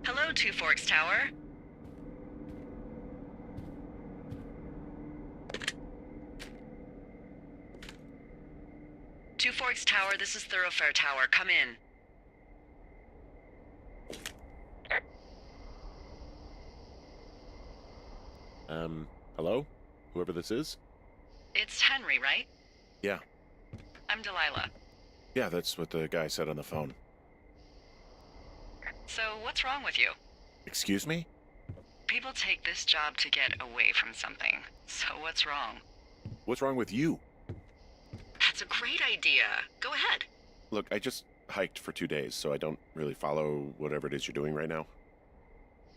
Hello, Two Forks Tower. Two Forks Tower, this is Thoroughfare Tower. Come in. Hello? Whoever this is? It's Henry, right? Yeah. I'm Delilah. Yeah, that's what the guy said on the phone. So, what's wrong with you? Excuse me? People take this job to get away from something. So what's wrong? What's wrong with you? That's a great idea. Go ahead. Look, I just hiked for 2 days, so I don't really follow whatever it is you're doing right now.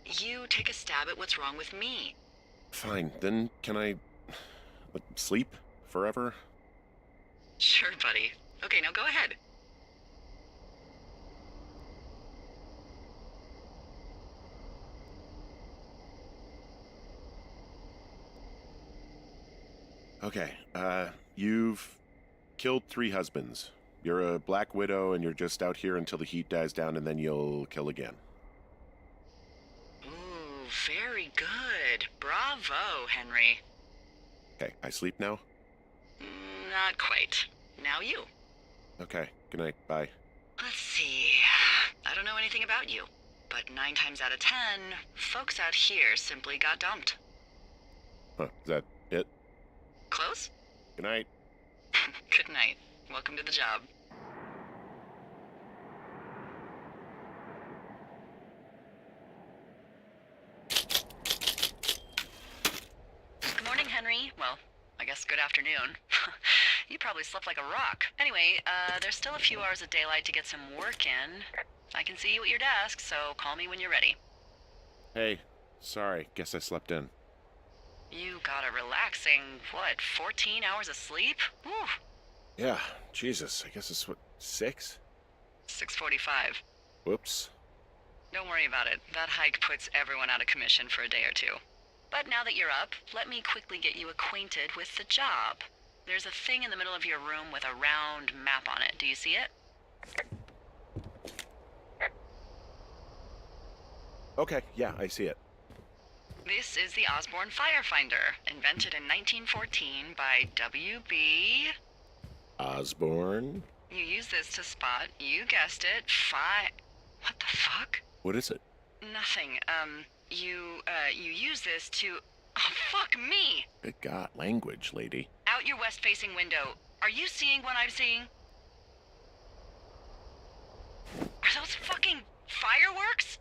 You take a stab at what's wrong with me. Fine, then can I sleep forever? Sure, buddy. Okay, now go ahead. Okay, you've killed 3 husbands. You're a black widow and you're just out here until the heat dies down and then you'll kill again. Ooh, very good. Bravo, Henry. Okay, I sleep now? Not quite. Now you. Okay, good night, bye. Let's see. I don't know anything about you, but 9 times out of 10, folks out here simply got dumped. Huh, is that it? Close? Good night. Good night. Welcome to the job. Good morning, Henry. Well, I guess good afternoon. You probably slept like a rock. Anyway, there's still a few hours of daylight to get some work in. I can see you at your desk, so call me when you're ready. Hey, sorry, guess I slept in. You got a relaxing, 14 hours of sleep? Whew. Yeah, Jesus, I guess it's 6? 6:45. Whoops. Don't worry about it. That hike puts everyone out of commission for a day or two. But now that you're up, let me quickly get you acquainted with the job. There's a thing in the middle of your room with a round map on it. Do you see it? Okay, yeah, I see it. This is the Osborne Firefinder, invented in 1914 by W.B. Osborne? You use this to spot, you guessed it, What the fuck? What is it? Nothing. You use this to... Oh, fuck me! Good God, language, lady. Out your west-facing window. Are you seeing what I'm seeing? Are those fucking fireworks?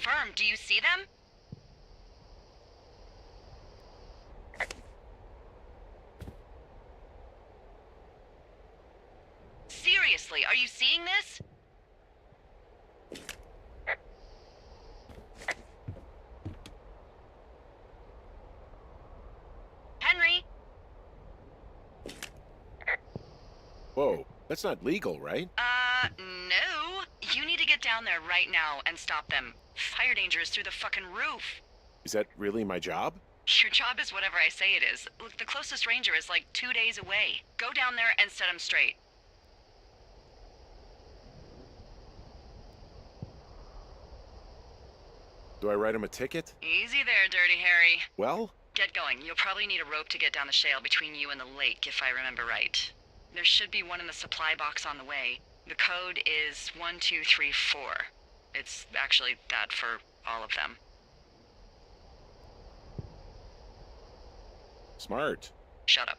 confirm. Do you see them? Seriously, are you seeing this? Henry? Whoa, that's not legal, right? No. You need to get down there right now and stop them. Fire danger is through the fucking roof. Is that really my job? Your job is whatever I say it is. Look, the closest ranger is like 2 days away. Go down there and set him straight. Do I write him a ticket? Easy there, Dirty Harry. Well, Get going. You'll probably need a rope to get down the shale between you and the lake, if I remember right. There should be one in the supply box on the way. The code is 1234. It's actually that for all of them. smart. Shut up.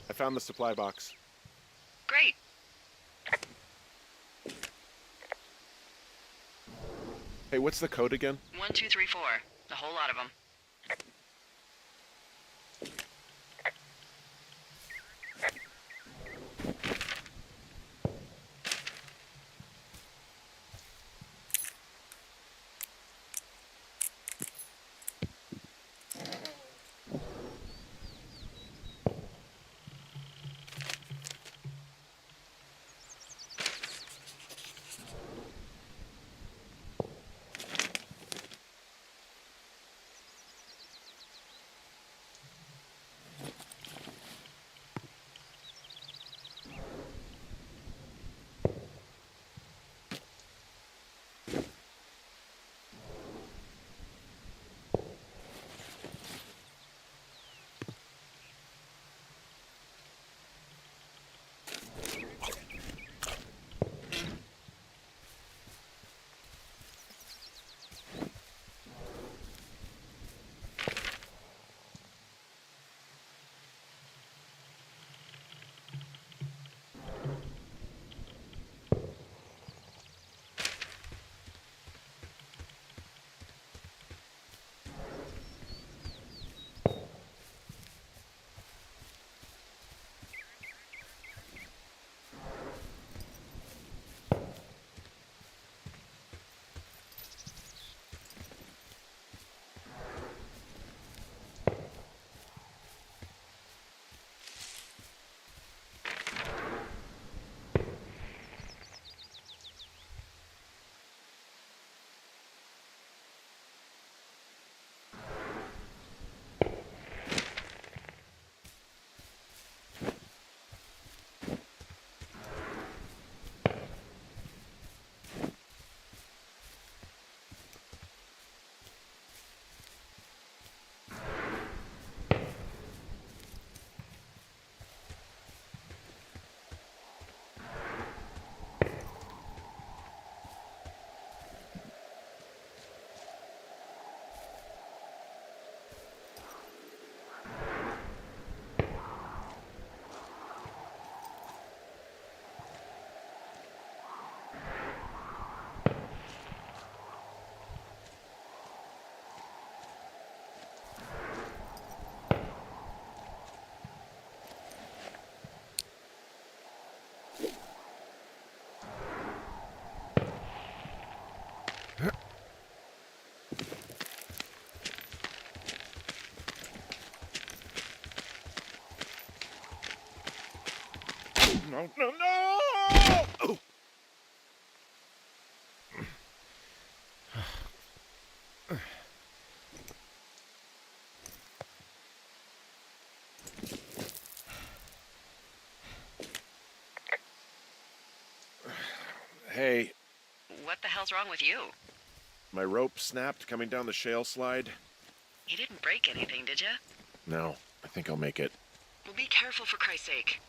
I found the supply box. Great. Hey, what's the code again? 1234. A whole lot of them. No, no, no! Oh. Hey, What the hell's wrong with you? my rope snapped coming down the shale slide. You didn't break anything, did you? No, I think I'll make it. Well, be careful for Christ's sake.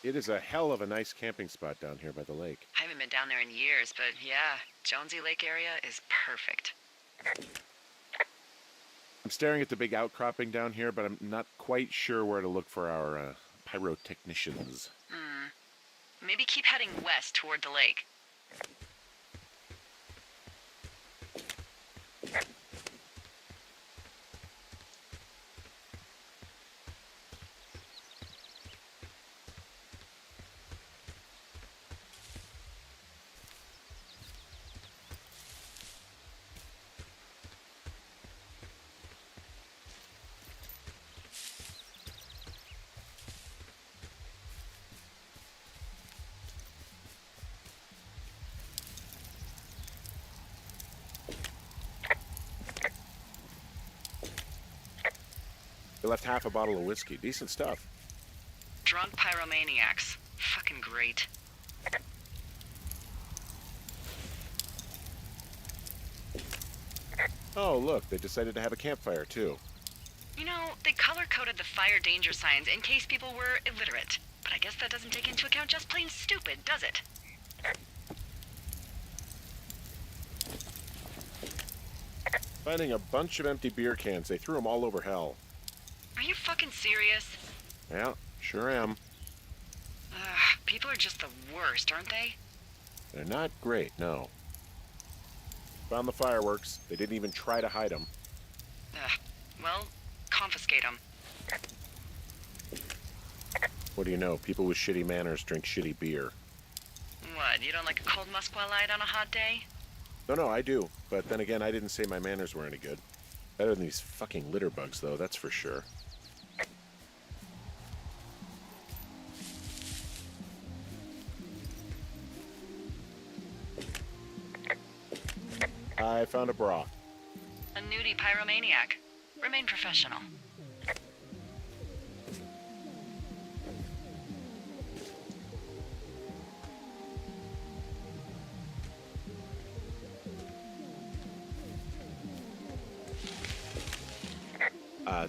It is a hell of a nice camping spot down here by the lake. I haven't been down there in years, but yeah, Jonesy Lake area is perfect. I'm staring at the big outcropping down here, but I'm not quite sure where to look for our pyrotechnicians. Maybe keep heading west toward the lake. They left half a bottle of whiskey. Decent stuff. Drunk pyromaniacs. Fucking great. Oh, look, they decided to have a campfire, too. You know, they color-coded the fire danger signs in case people were illiterate. But I guess that doesn't take into account just plain stupid, does it? Finding a bunch of empty beer cans. They threw them all over hell. Are you fucking serious? Yeah, sure am. Ugh, people are just the worst, aren't they? They're not great, no. Found the fireworks. They didn't even try to hide them. Ugh, well, confiscate them. What do you know? People with shitty manners drink shitty beer. What, you don't like a cold Musqua Light on a hot day? No, I do. But then again, I didn't say my manners were any good. Better than these fucking litter bugs, though, that's for sure. I found a bra. A nudie pyromaniac. Remain professional.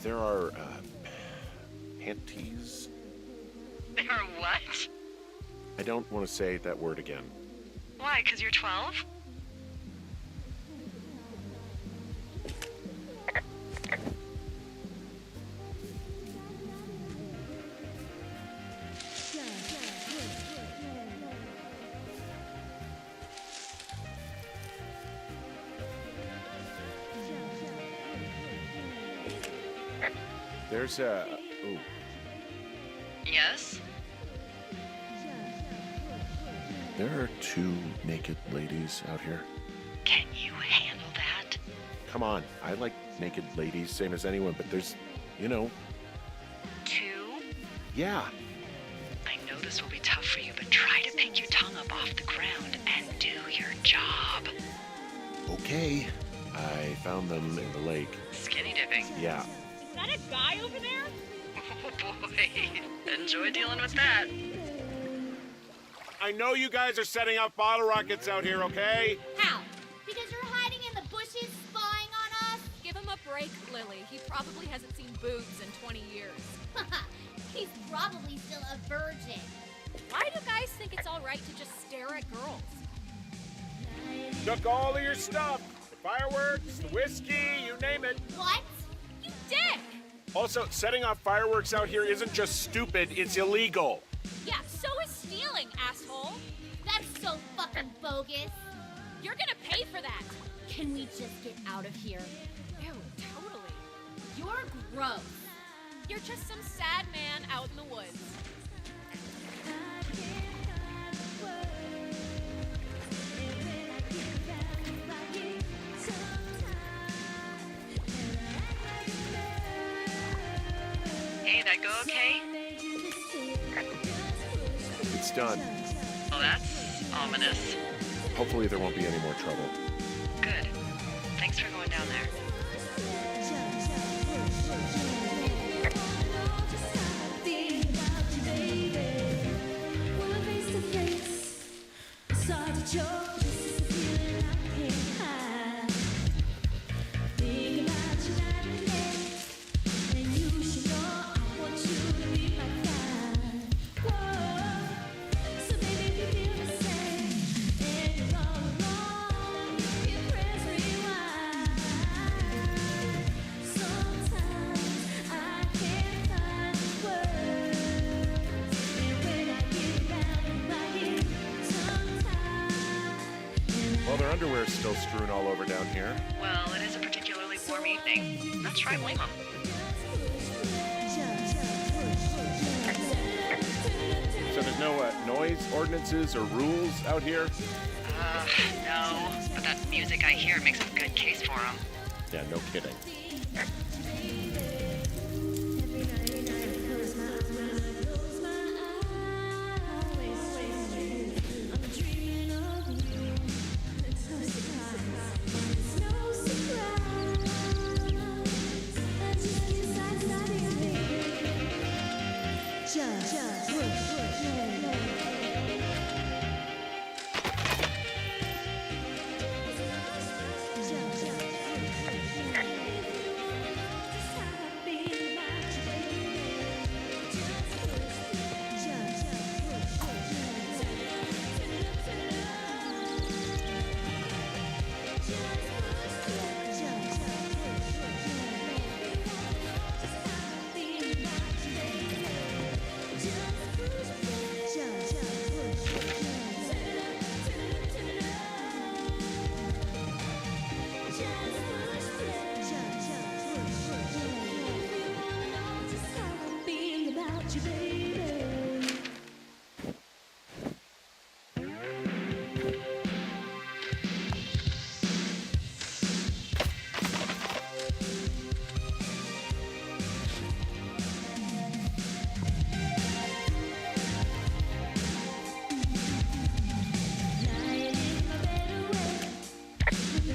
There are, panties. They are what? I don't want to say that word again. Why, 'cause you're 12? There's a... Ooh. Yes? There are two naked ladies out here. Can you handle that? Come on, I like naked ladies, same as anyone, but there's, you know... Two? Yeah. I know this will be tough for you, but try to pick your tongue up off the ground and do your job. Okay. I found them in the lake. Skinny dipping. Yeah. Is that a guy over there? Oh boy. Enjoy dealing with that. I know you guys are setting up bottle rockets out here, okay? How? Because you're hiding in the bushes spying on us? Give him a break, Lily. He probably hasn't seen boobs in 20 years. He's probably still a virgin. Why do guys think it's all right to just stare at girls? Took all of your stuff. The fireworks, the whiskey, you name it. What? You dick! Also, setting off fireworks out here isn't just stupid, it's illegal. Yeah, so is stealing, asshole. That's so fucking bogus. You're gonna pay for that. Can we just get out of here? Ew, totally. You're gross. You're just some sad man out in the woods. Hey, that go okay? It's done. Well, that's ominous. Hopefully there won't be any more trouble. Good. Thanks for going down there. Well, their underwear is still strewn all over down here. Well, it is a particularly warm evening. Not sure I blame them. So there's no noise ordinances or rules out here? No. But that music I hear makes a good case for them. Yeah, no kidding.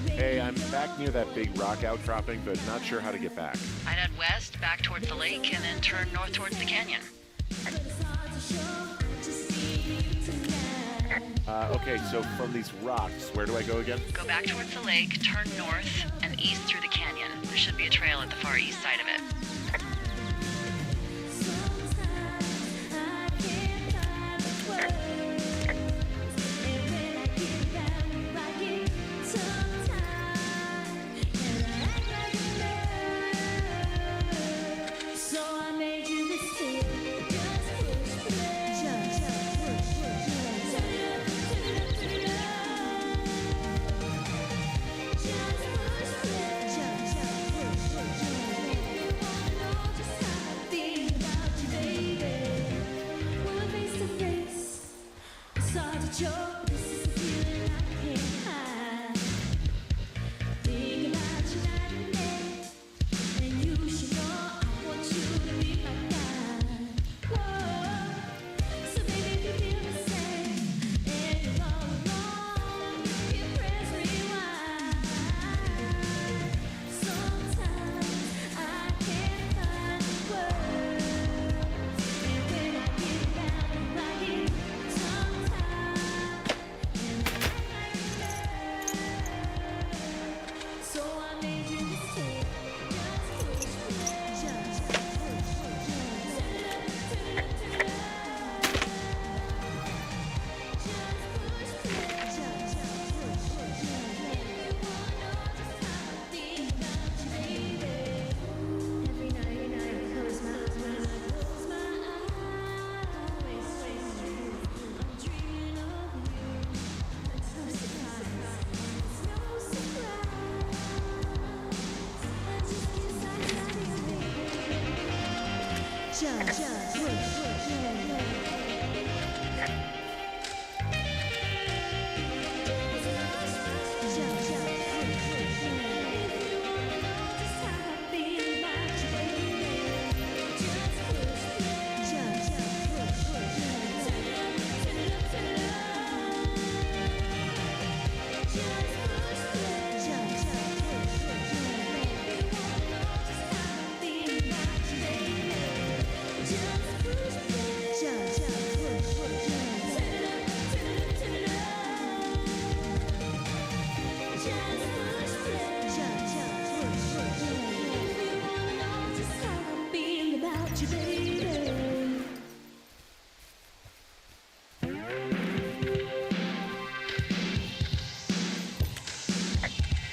Hey, I'm back near that big rock outcropping, but not sure how to get back. I'd head west, back towards the lake, and then turn north towards the canyon. Okay, so from these rocks, where do I go again? Go back towards the lake, turn north, and east through the canyon. There should be a trail at the far east side of it.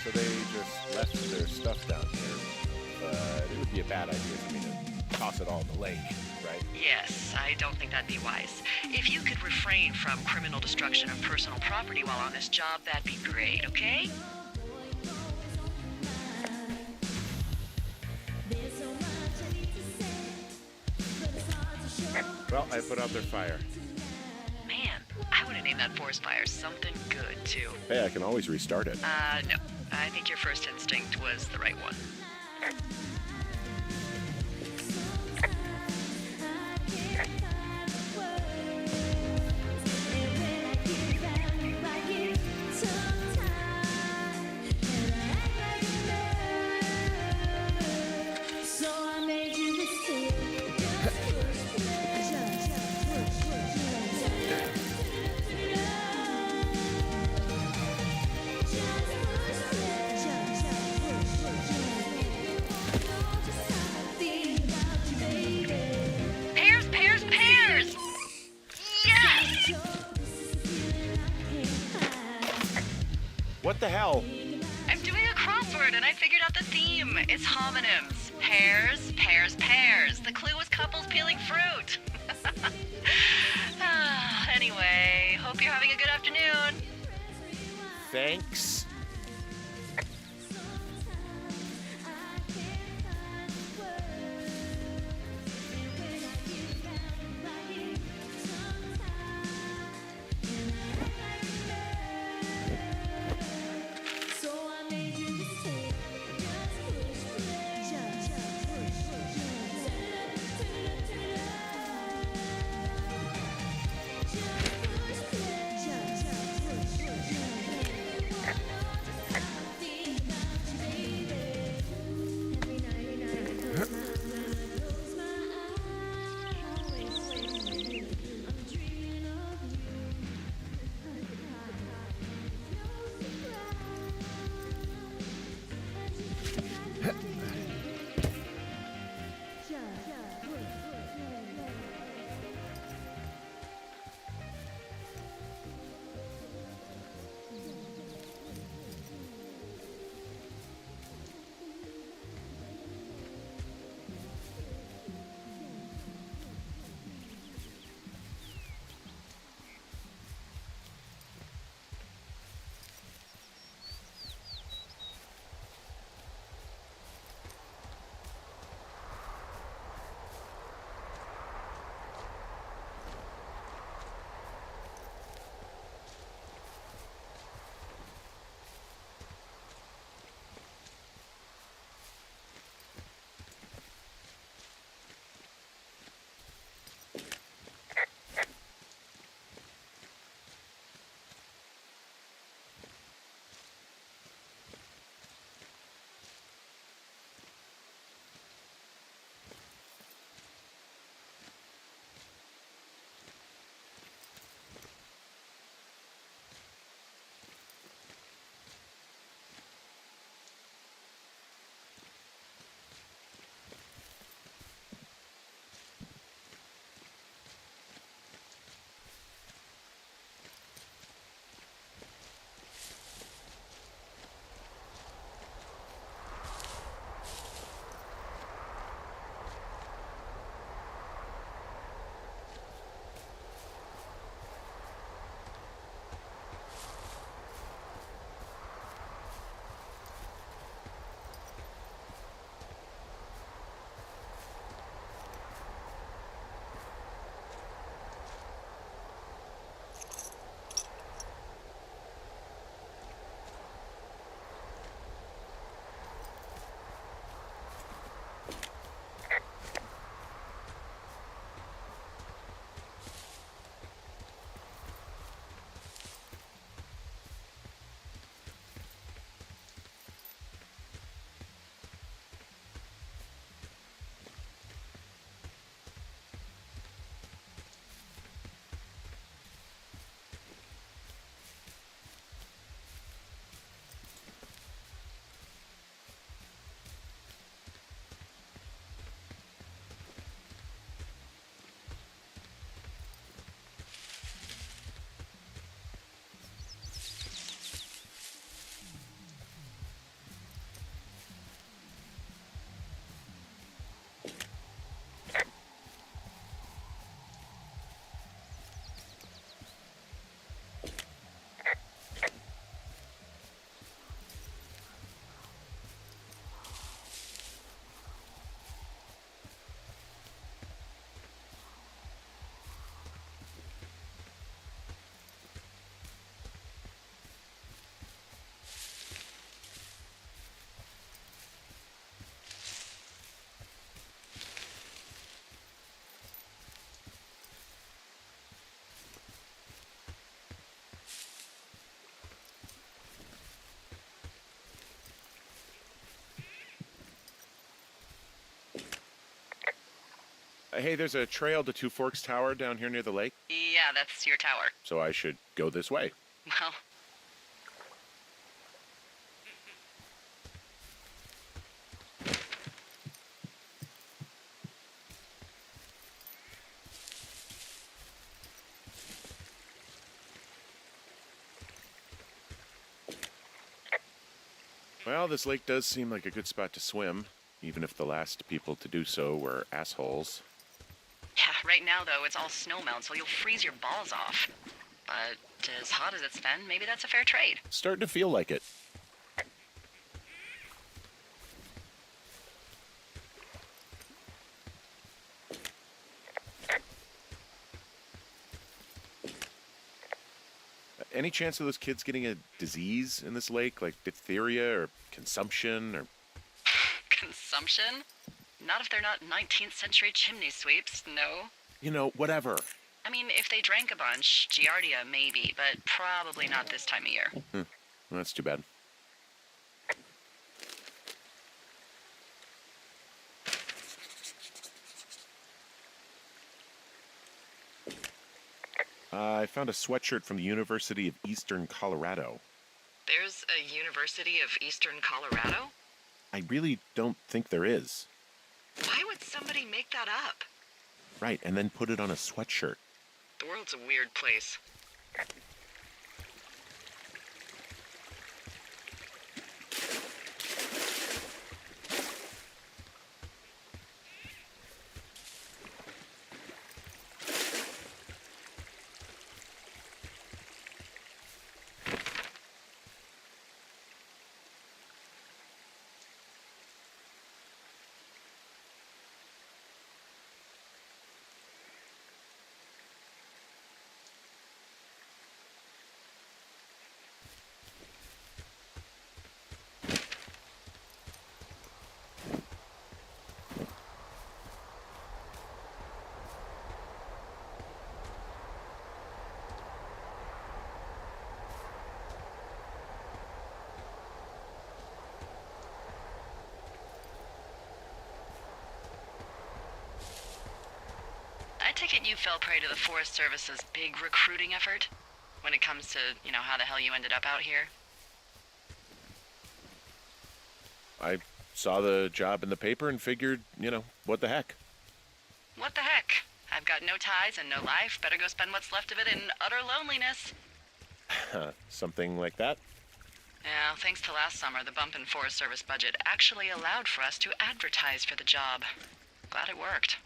So they just left their stuff down here, but it would be a bad idea for me to toss it all in the lake, right? Yes, I don't think that'd be wise. If you could refrain from criminal destruction of personal property while on this job, that'd be great, okay? Well, I put out their fire. Man, I would have named that forest fire something good, too. Hey, I can always restart it. No. I think your first instinct was the right one. Pears! Yes! What the hell? I'm doing a crossword and I figured out the theme. It's homonyms. Pears, pears, pears. The clue was couples peeling fruit. Anyway, hope you're having a good afternoon. Thanks. Hey, there's a trail to Two Forks Tower down here near the lake, Yeah, that's your tower. so I should go this way. Well, Well, this lake does seem like a good spot to swim, even if the last people to do so were assholes. yeah, right now, though, it's all snowmelt, so you'll freeze your balls off. But as hot as it's been, maybe that's a fair trade. Starting to feel like it. Any chance of those kids getting a disease in this lake, like diphtheria or consumption or... Consumption? Not if they're not 19th century chimney sweeps, no. You know, whatever. I mean, if they drank a bunch, Giardia maybe, but probably not this time of year. Well, that's too bad. I found a sweatshirt from the University of Eastern Colorado. There's a University of Eastern Colorado? I really don't think there is. Why would somebody make that up? Right, and then put it on a sweatshirt. The world's a weird place. I take it you fell prey to the Forest Service's big recruiting effort? When it comes to, how the hell you ended up out here? I saw the job in the paper and figured, what the heck? What the heck? I've got no ties and no life. Better go spend what's left of it in utter loneliness. Something like that? Yeah, thanks to last summer, the bump in Forest Service budget actually allowed for us to advertise for the job. Glad it worked.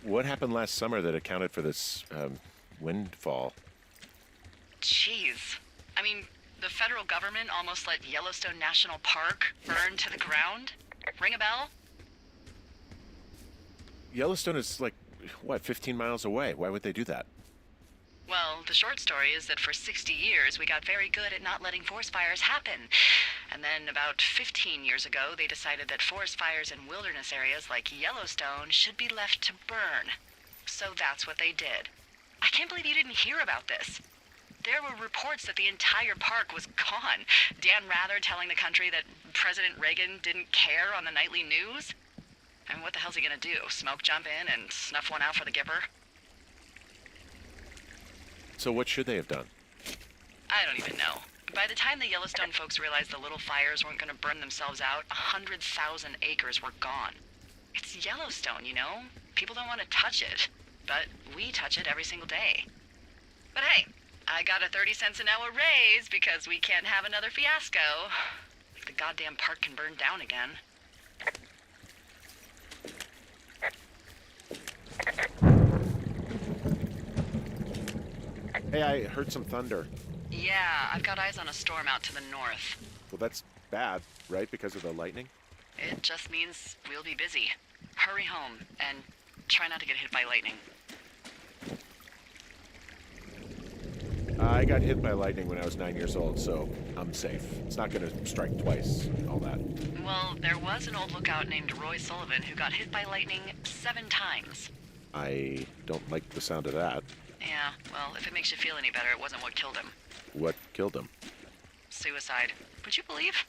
What happened last summer that accounted for this, windfall? Jeez. I mean, the federal government almost let Yellowstone National Park burn to the ground? Ring a bell? Yellowstone is 15 miles away. Why would they do that? Well, the short story is that for 60 years, we got very good at not letting forest fires happen. And then about 15 years ago, they decided that forest fires in wilderness areas like Yellowstone should be left to burn. So that's what they did. I can't believe you didn't hear about this. There were reports that the entire park was gone. Dan Rather telling the country that President Reagan didn't care on the nightly news. And what the hell's he gonna do? Smoke jump in and snuff one out for the Gipper? So what should they have done? I don't even know. By the time the Yellowstone folks realized the little fires weren't gonna burn themselves out, 100,000 acres were gone. It's Yellowstone, People don't want to touch it. But we touch it every single day. But hey, I got a 30 cents an hour raise because we can't have another fiasco. Like the goddamn park can burn down again. Hey, I heard some thunder. Yeah, I've got eyes on a storm out to the north. Well, that's bad, right? Because of the lightning? It just means we'll be busy. Hurry home and try not to get hit by lightning. I got hit by lightning when I was 9 years old, so I'm safe. It's not going to strike twice and all that. Well, there was an old lookout named Roy Sullivan who got hit by lightning 7 times. I don't like the sound of that. Yeah, well, if it makes you feel any better, it wasn't what killed him. What killed him? Suicide. Would you believe?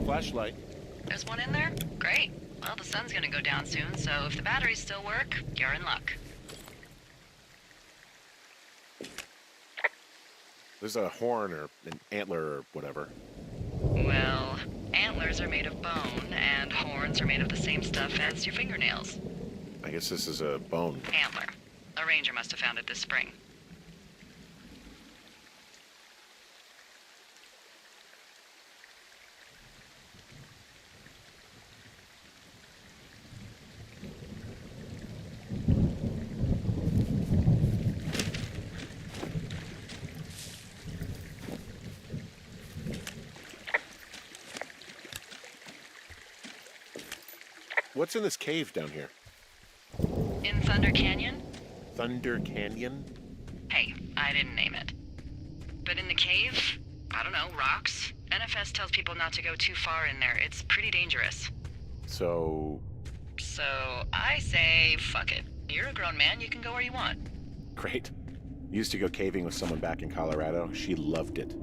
flashlight. There's one in there? Great. Well, the sun's gonna go down soon, so if the batteries still work, you're in luck. There's a horn or an antler or whatever. Well, antlers are made of bone, and horns are made of the same stuff as your fingernails. I guess this is a bone. Antler. A ranger must have found it this spring. What's in this cave down here? In Thunder Canyon? Thunder Canyon? Hey, I didn't name it. But in the cave, I don't know, rocks. NFS tells people not to go too far in there. It's pretty dangerous. So So I say, fuck it. You're a grown man, you can go where you want. great. Used to go caving with someone back in Colorado. She loved it.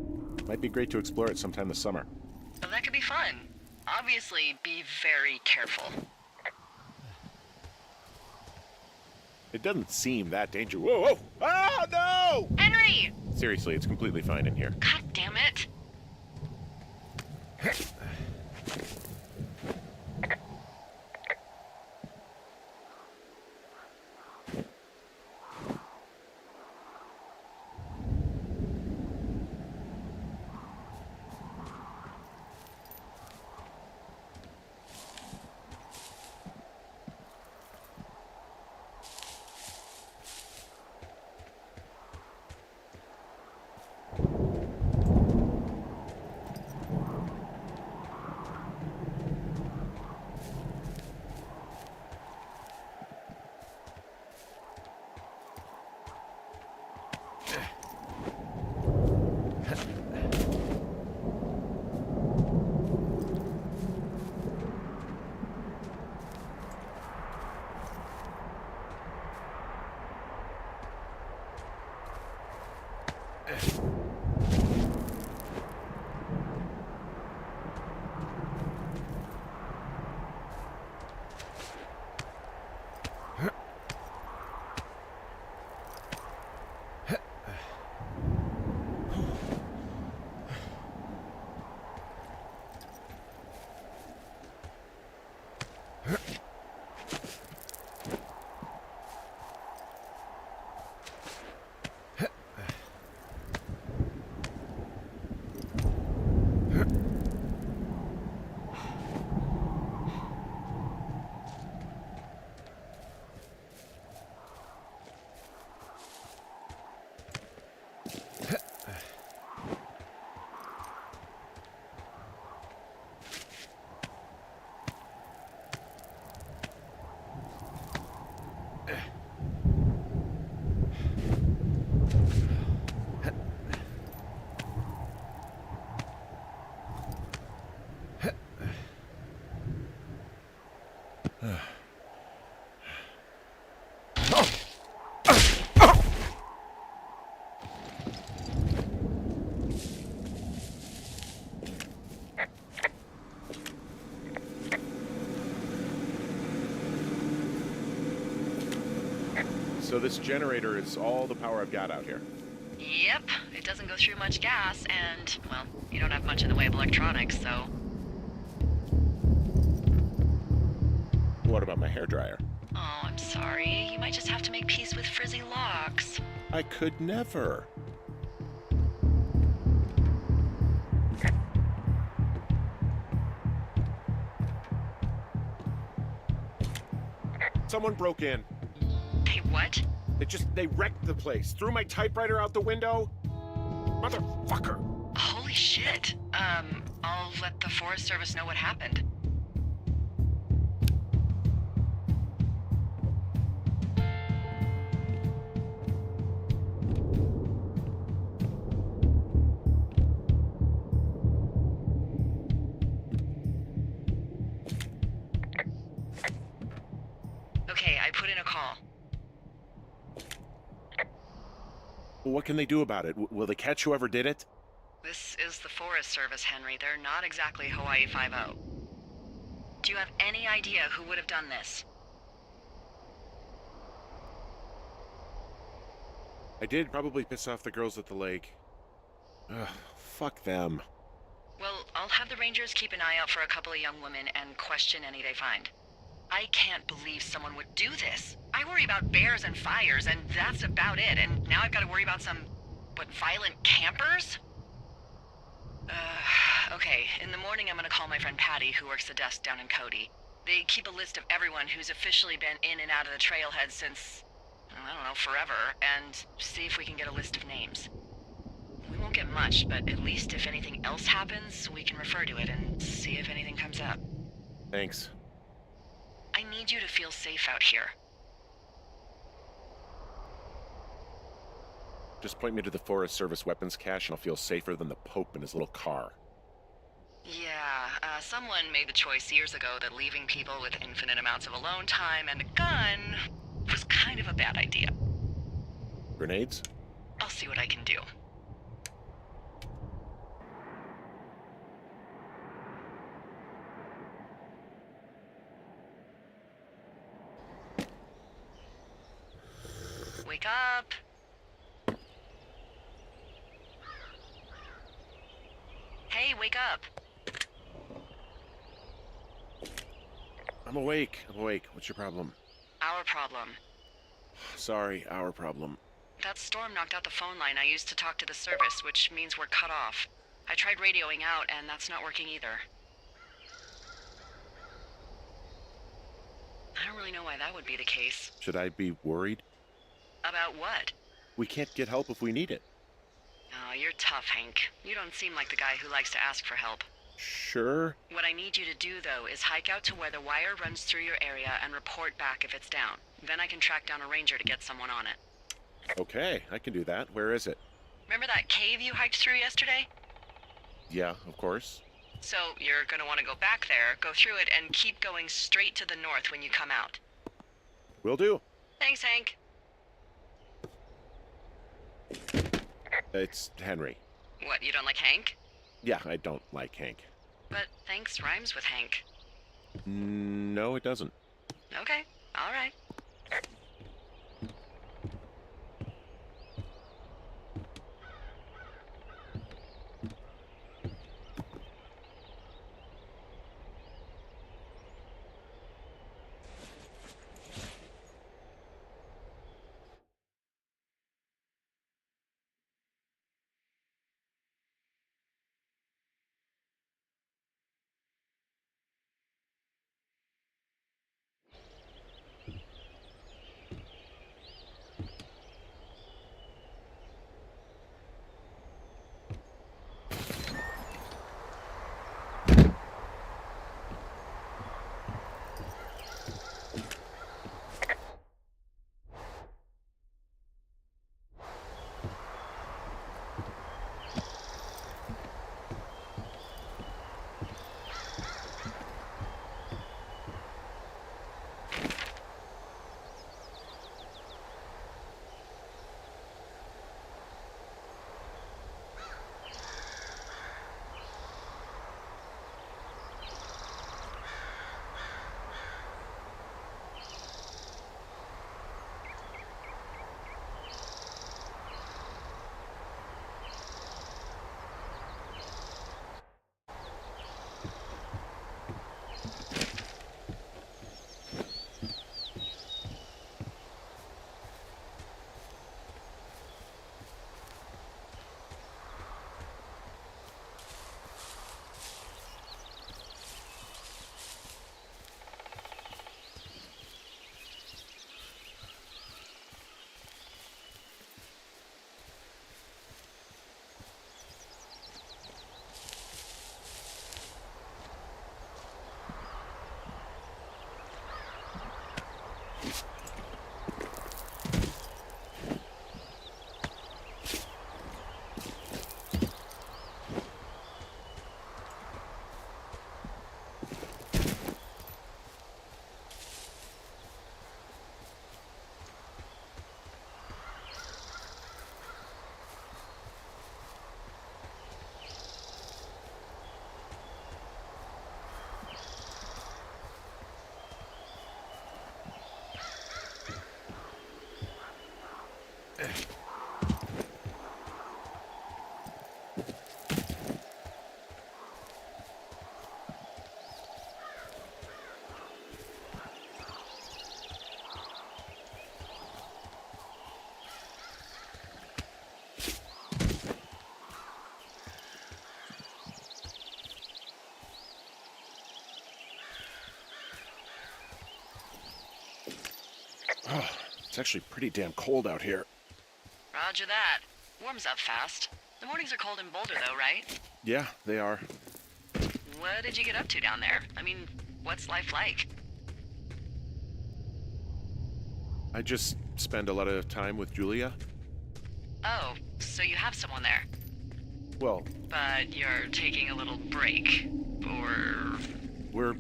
Might be great to explore it sometime this summer. Well, that could be fun. Obviously, be very careful. It doesn't seem that dangerous. Whoa, whoa! Oh, no! Henry! Seriously, it's completely fine in here. God damn it! So this generator is all the power I've got out here. Yep, it doesn't go through much gas, and, well, you don't have much in the way of electronics, so... What about my hairdryer? Oh, I'm sorry. You might just have to make peace with frizzy locks. I could never. Someone broke in. Hey, what? They wrecked the place. Threw my typewriter out the window. Motherfucker. Holy shit. I'll let the Forest Service know what happened. Okay, I put in a call. What can they do about it? Will they catch whoever did it? This is the Forest Service, Henry. They're not exactly Hawaii Five-0. Do you have any idea who would have done this? I did probably piss off the girls at the lake. Ugh, fuck them. Well, I'll have the Rangers keep an eye out for a couple of young women and question any they find. I can't believe someone would do this. I worry about bears and fires, and that's about it. And now I've got to worry about some, violent campers? Okay. In the morning, I'm gonna call my friend Patty, who works the desk down in Cody. They keep a list of everyone who's officially been in and out of the trailhead since, I don't know, forever, and see if we can get a list of names. We won't get much, but at least if anything else happens, we can refer to it and see if anything comes up. Thanks. I need you to feel safe out here. Just point me to the Forest Service weapons cache and I'll feel safer than the Pope in his little car. Yeah, someone made the choice years ago that leaving people with infinite amounts of alone time and a gun was kind of a bad idea. Grenades? I'll see what I can do. Wake up! Hey, wake up! I'm awake. What's your problem? Our problem. Sorry, our problem. That storm knocked out the phone line I used to talk to the service, which means we're cut off. I tried radioing out, and that's not working either. I don't really know why that would be the case. Should I be worried? About what? We can't get help if we need it. Oh, you're tough, Hank. You don't seem like the guy who likes to ask for help. Sure. What I need you to do, though, is hike out to where the wire runs through your area and report back if it's down. Then I can track down a ranger to get someone on it. Okay, I can do that. Where is it? Remember that cave you hiked through yesterday? Yeah, of course. So you're gonna want to go back there, go through it, and keep going straight to the north when you come out. Will do. Thanks, Hank. It's Henry. What, you don't like Hank? Yeah, I don't like Hank. But thanks rhymes with Hank. No, it doesn't. Okay, all right. Oh, it's actually pretty damn cold out here. Roger that. Warms up fast. The mornings are cold in Boulder, though, right? Yeah, they are. What did you get up to down there? I mean, what's life like? I just spend a lot of time with Julia. Oh, so you have someone there. Well, But you're taking a little break. Or... we're... Look,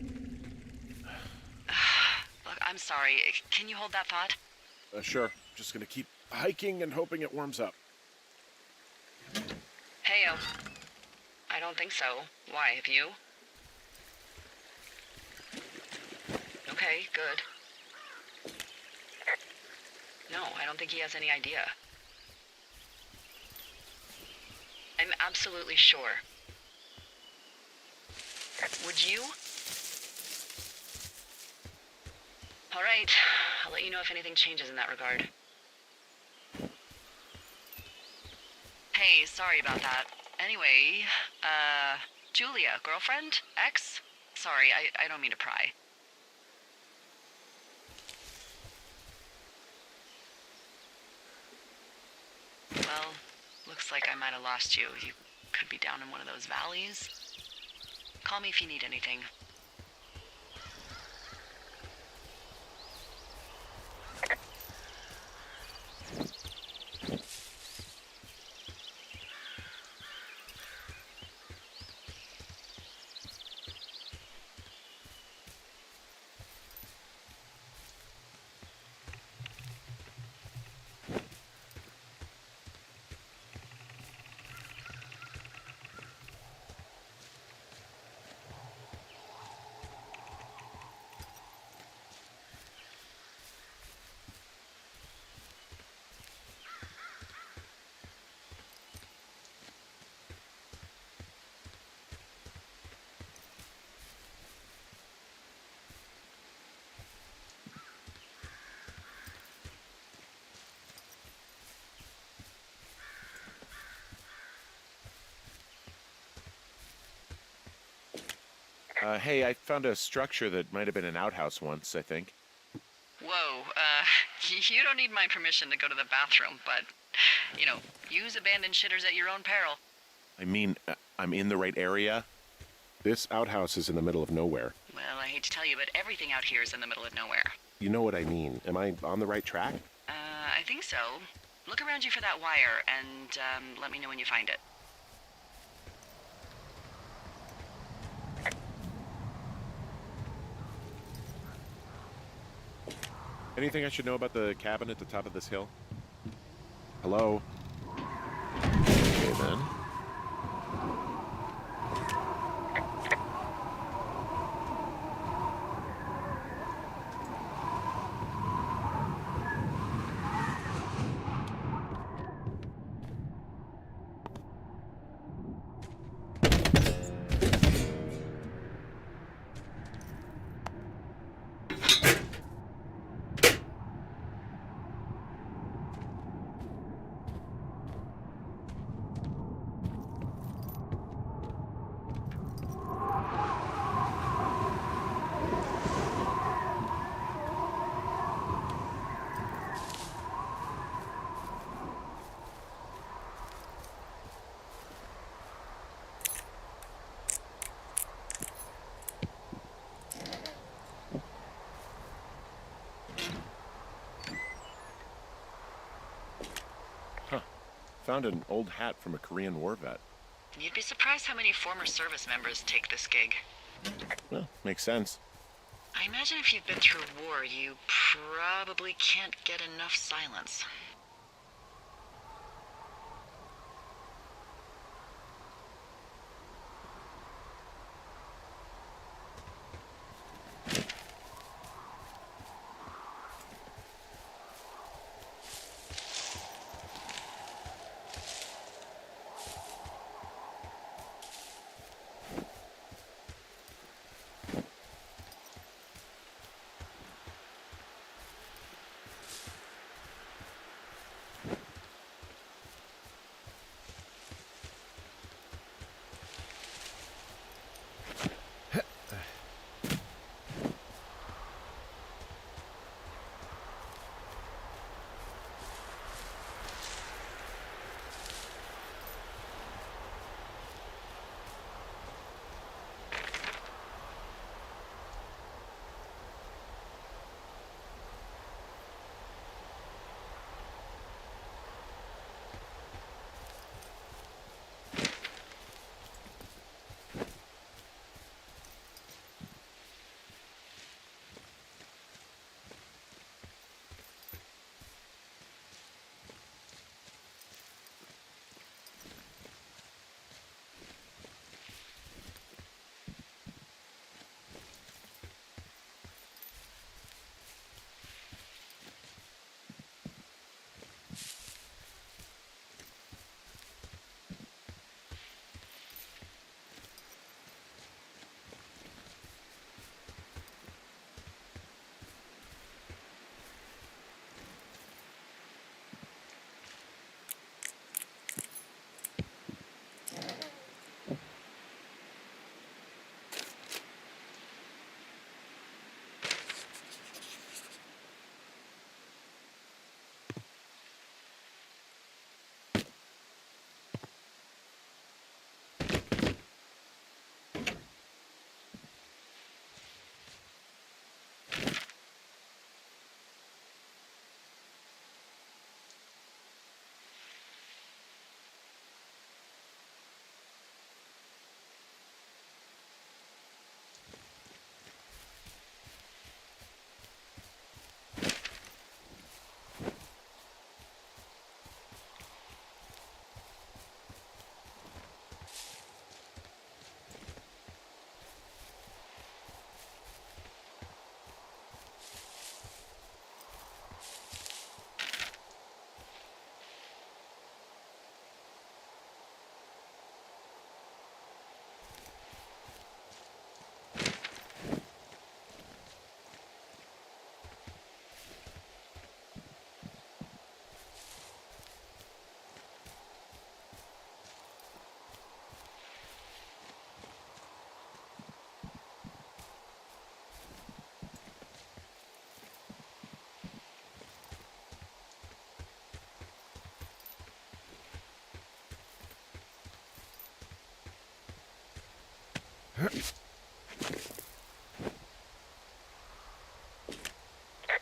I'm sorry. Can you hold that thought? sure. Just gonna keep hiking and hoping it warms up. Heyo. I don't think so. Why, have you? Okay, good. No, I don't think he has any idea. I'm absolutely sure. Would you? All right. I'll let you know if anything changes in that regard. Hey, sorry about that. Anyway, Julia, girlfriend? Ex? Sorry, I don't mean to pry. Well, looks like I might have lost you. You could be down in one of those valleys. Call me if you need anything. Hey, I found a structure that might have been an outhouse once, I think. Whoa, you don't need my permission to go to the bathroom, but, use abandoned shitters at your own peril. I mean, I'm in the right area. This outhouse is in the middle of nowhere. Well, I hate to tell you, but everything out here is in the middle of nowhere. You know what I mean. Am I on the right track? I think so. Look around you for that wire, and, let me know when you find it. Anything I should know about the cabin at the top of this hill? Hello? Okay, then. Found an old hat from a Korean War vet. You'd be surprised how many former service members take this gig. Well, makes sense. I imagine if you've been through war, you probably can't get enough silence.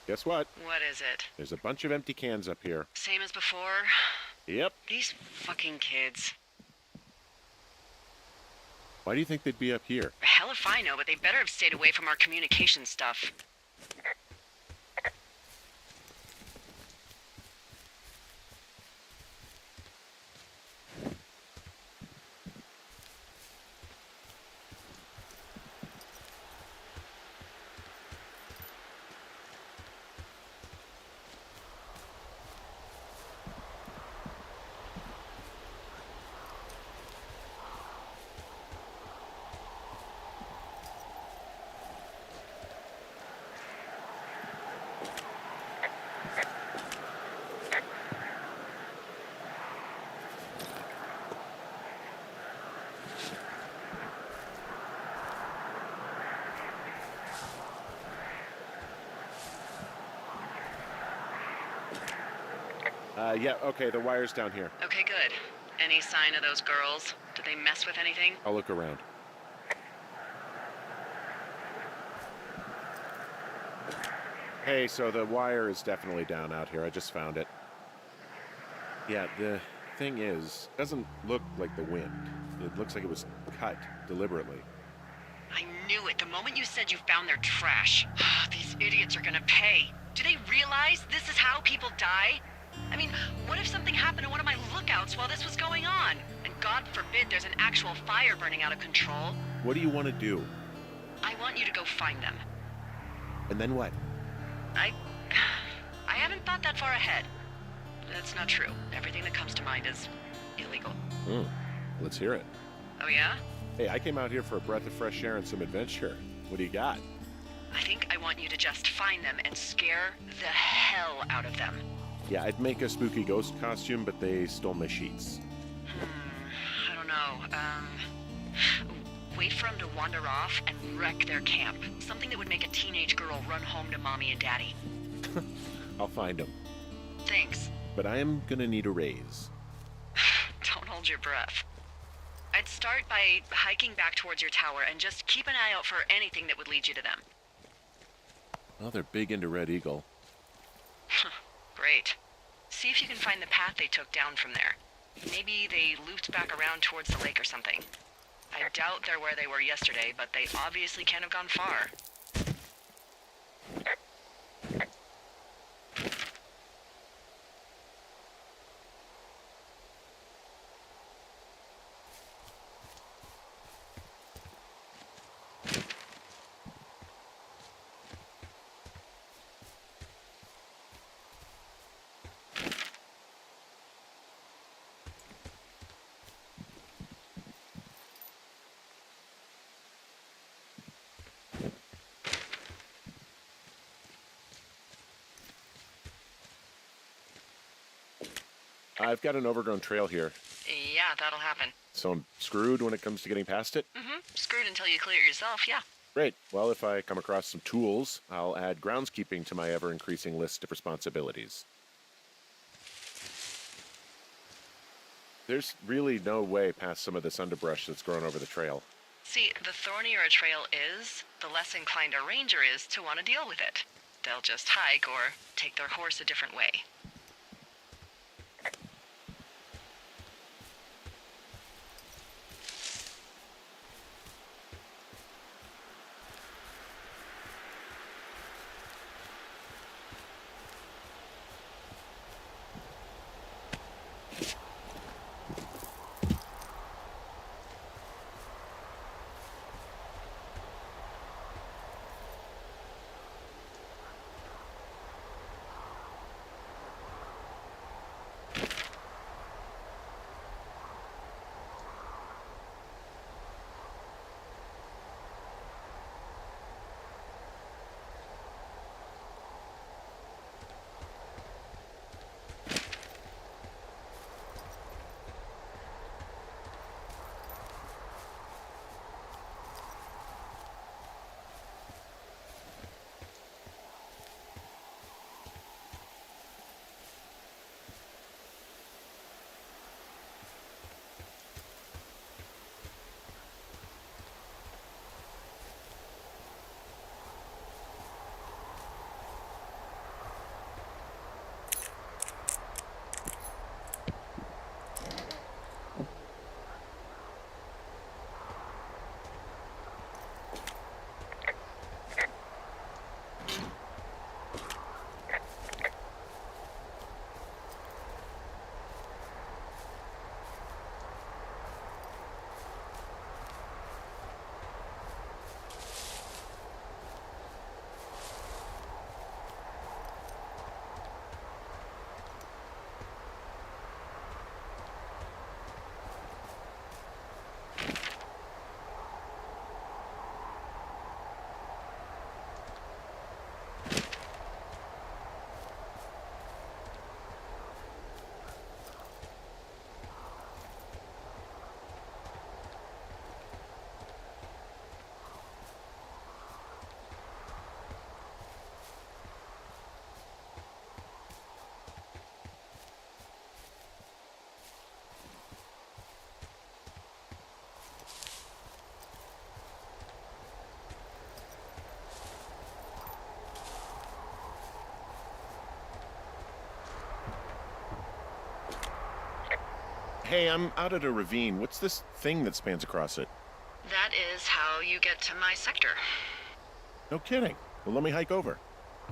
Guess what? What is it? There's a bunch of empty cans up here. Same as before? Yep. These fucking kids. Why do you think they'd be up here? Hell if I know, but they better have stayed away from our communication stuff. Yeah, okay, the wire's down here. Okay, good. Any sign of those girls? Did they mess with anything? I'll look around. Hey, so the wire is definitely down out here. I just found it. Yeah, the thing is, it doesn't look like the wind. It looks like it was cut deliberately. I knew it the moment you said you found their trash. These idiots are gonna pay. Do they realize this is how people die? I mean, what if something happened to one of my lookouts while this was going on? And God forbid there's an actual fire burning out of control. What do you want to do? I want you to go find them. And then what? I haven't thought that far ahead. That's not true. Everything that comes to mind is illegal. Let's hear it. Oh yeah? Hey, I came out here for a breath of fresh air and some adventure. What do you got? I think I want you to just find them and scare the hell out of them. Yeah, I'd make a spooky ghost costume, but they stole my sheets. I don't know. Wait for them to wander off and wreck their camp. Something that would make a teenage girl run home to mommy and daddy. I'll find them. Thanks. But I am gonna need a raise. Don't hold your breath. I'd start by hiking back towards your tower and just keep an eye out for anything that would lead you to them. Well, they're big into Red Eagle. Great. See if you can find the path they took down from there. Maybe they looped back around towards the lake or something. I doubt they're where they were yesterday, but they obviously can't have gone far. I've got an overgrown trail here, Yeah, that'll happen. so I'm screwed when it comes to getting past it. Screwed until you clear it yourself, yeah. Great. Well, if I come across some tools, I'll add groundskeeping to my ever-increasing list of responsibilities. There's really no way past some of this underbrush that's grown over the trail. See, the thornier a trail is, the less inclined a ranger is to want to deal with it. They'll just hike or take their horse a different way. Hey, I'm out at a ravine. What's this thing that spans across it? That is how you get to my sector. No kidding. Well, let me hike over.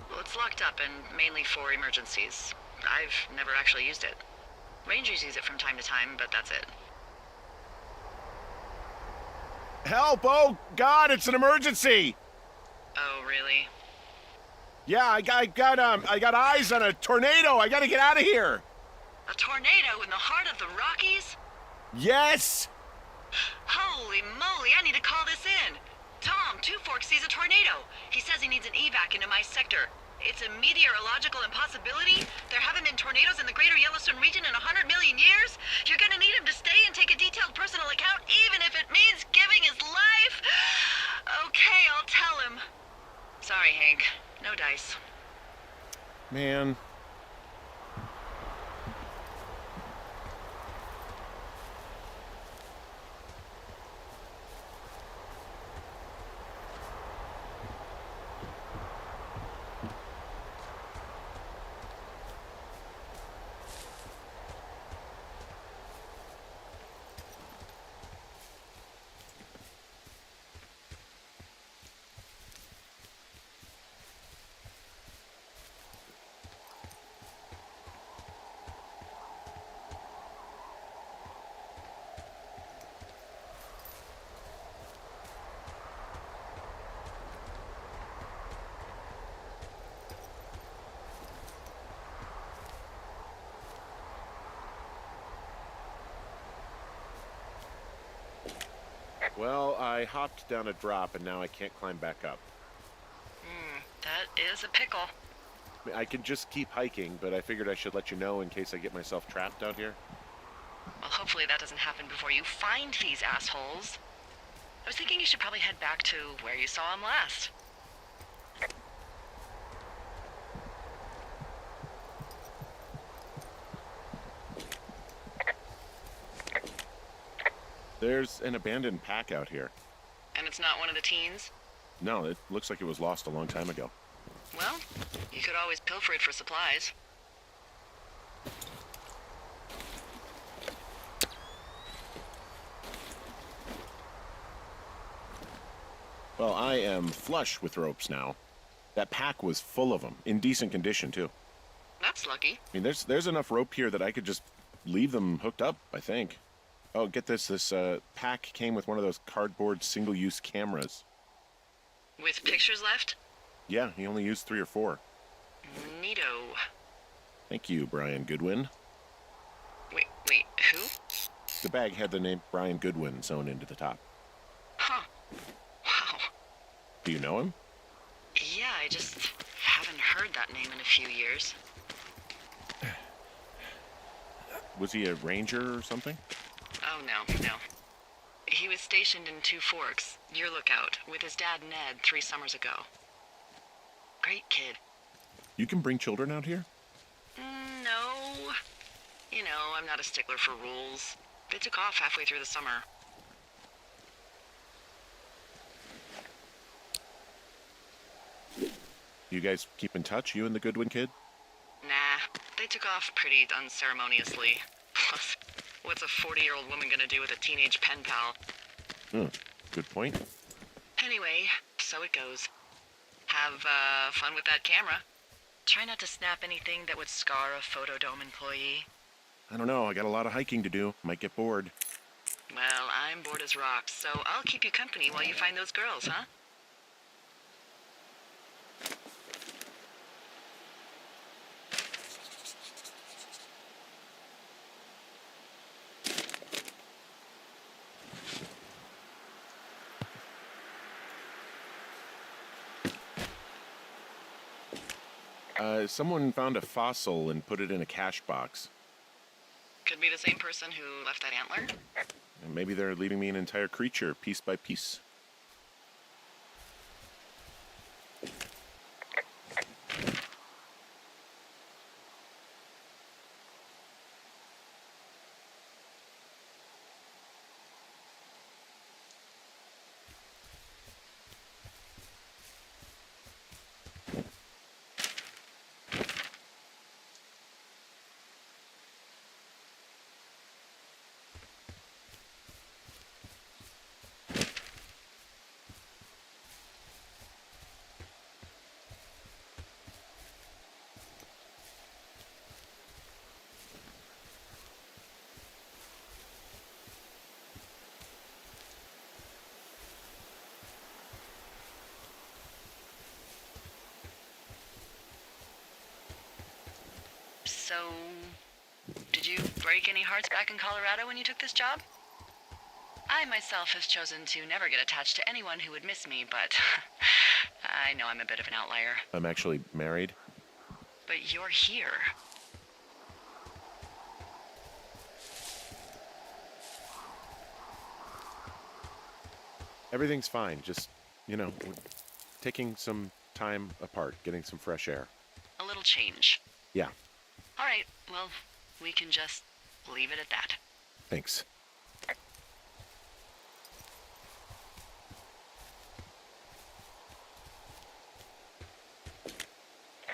Well, it's locked up and mainly for emergencies. I've never actually used it. Rangers use it from time to time, but that's it. Help! Oh, God, it's an emergency! Oh, really? Yeah, I got eyes on a tornado. I gotta get out of here. A tornado in the heart of the Rockies? Yes! Holy moly, I need to call this in. Tom, Two Forks sees a tornado. He says he needs an evac into my sector. It's a meteorological impossibility. There haven't been tornadoes in the greater Yellowstone region in 100 million years. You're gonna need him to stay and take a detailed personal account, even if it means giving his life. Okay, I'll tell him. Sorry, Hank. No dice. Man. Well, I hopped down a drop and now I can't climb back up. That is a pickle. I mean, I can just keep hiking, but I figured I should let you know in case I get myself trapped out here. Well, hopefully that doesn't happen before you find these assholes. I was thinking you should probably head back to where you saw them last. There's an abandoned pack out here. And it's not one of the teens? No, it looks like it was lost a long time ago. Well, you could always pilfer it for supplies. Well, I am flush with ropes now. That pack was full of them, in decent condition, too. That's lucky. I mean, there's enough rope here that I could just leave them hooked up, I think. Oh, get this. This pack came with one of those cardboard single-use cameras. With pictures left? Yeah, he only used 3 or 4. Neato. Thank you, Brian Goodwin. Wait, who? The bag had the name Brian Goodwin sewn into the top. Huh. Wow. Do you know him? Yeah, I just haven't heard that name in a few years. Was he a ranger or something? Oh, no. He was stationed in Two Forks, your lookout, with his dad Ned 3 summers ago. Great kid. You can bring children out here? No. You know, I'm not a stickler for rules. They took off halfway through the summer. You guys keep in touch, you and the Goodwin kid? Nah, they took off pretty unceremoniously. Plus, what's a 40-year-old woman gonna do with a teenage pen pal? Good point. Anyway, so it goes. Have, fun with that camera. Try not to snap anything that would scar a Photodome employee. I don't know, I got a lot of hiking to do. Might get bored. Well, I'm bored as rocks, so I'll keep you company while you find those girls, huh? Someone found a fossil and put it in a cash box. Could be the same person who left that antler. And maybe they're leaving me an entire creature, piece by piece. So, did you break any hearts back in Colorado when you took this job? I myself have chosen to never get attached to anyone who would miss me, but I know I'm a bit of an outlier. I'm actually married. But you're here. Everything's fine. Just, we're taking some time apart, getting some fresh air. A little change. Yeah, All right, well, we can just leave it at that. thanks.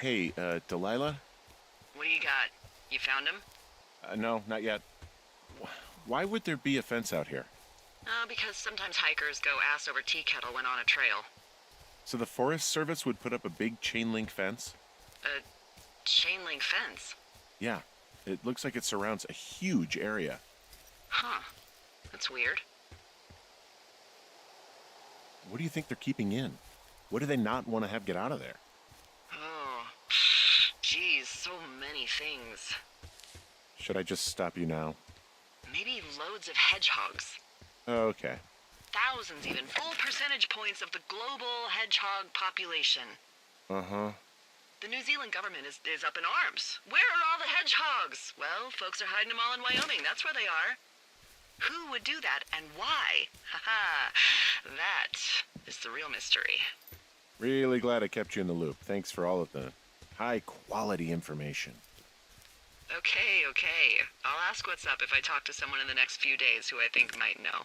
Hey, Delilah? What do you got? You found him? No, not yet. Why would there be a fence out here? Because sometimes hikers go ass over tea kettle when on a trail. So the Forest Service would put up a big chain link fence? A chain link fence? Yeah, it looks like it surrounds a huge area. Huh. That's weird. What do you think they're keeping in? What do they not want to have get out of there? Oh. Geez, so many things. Should I just stop you now? Maybe loads of hedgehogs. Okay. Thousands even. Full percentage points of the global hedgehog population. Uh-huh. The New Zealand government is up in arms. Where are all the hedgehogs? Well, folks are hiding them all in Wyoming. That's where they are. Who would do that and why? Haha. That is the real mystery. Really glad I kept you in the loop. Thanks for all of the high-quality information. Okay. I'll ask what's up if I talk to someone in the next few days who I think might know.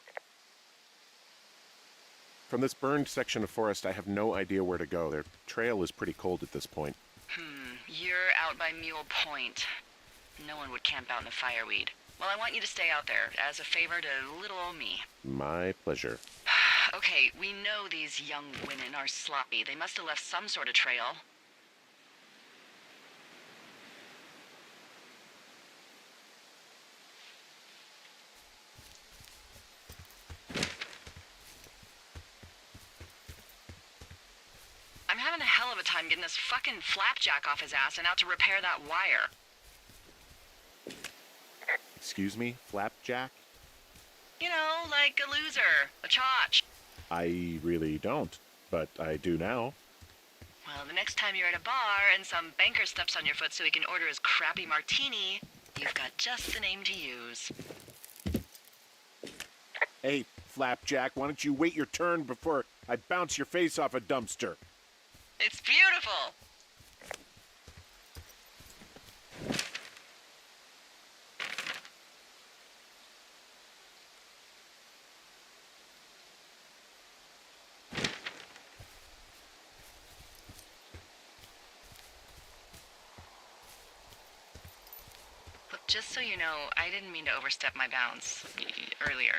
From this burned section of forest, I have no idea where to go. Their trail is pretty cold at this point. You're out by Mule Point. No one would camp out in the fireweed. Well, I want you to stay out there as a favor to little old me. My pleasure. Okay, we know these young women are sloppy. They must have left some sort of trail. I'm having a hell of a time getting this fucking flapjack off his ass and out to repair that wire. Excuse me, Flapjack? You know, like a loser, a chotch. I really don't, but I do now. Well, the next time you're at a bar and some banker steps on your foot so he can order his crappy martini, you've got just the name to use. Hey, Flapjack, why don't you wait your turn before I bounce your face off a dumpster? It's beautiful! Look, just so you know, I didn't mean to overstep my bounds earlier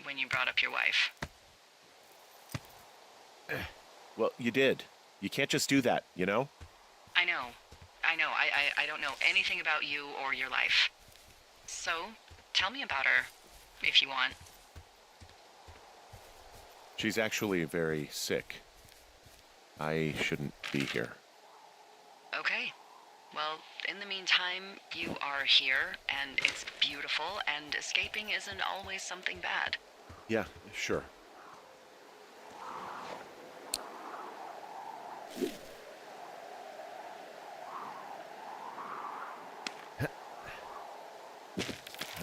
when you brought up your wife. Well, you did. You can't just do that, you know? I know. I don't know anything about you or your life. So, tell me about her, if you want. She's actually very sick. I shouldn't be here. Okay. Well, in the meantime, you are here, and it's beautiful, and escaping isn't always something bad. Yeah, sure.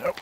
Nope.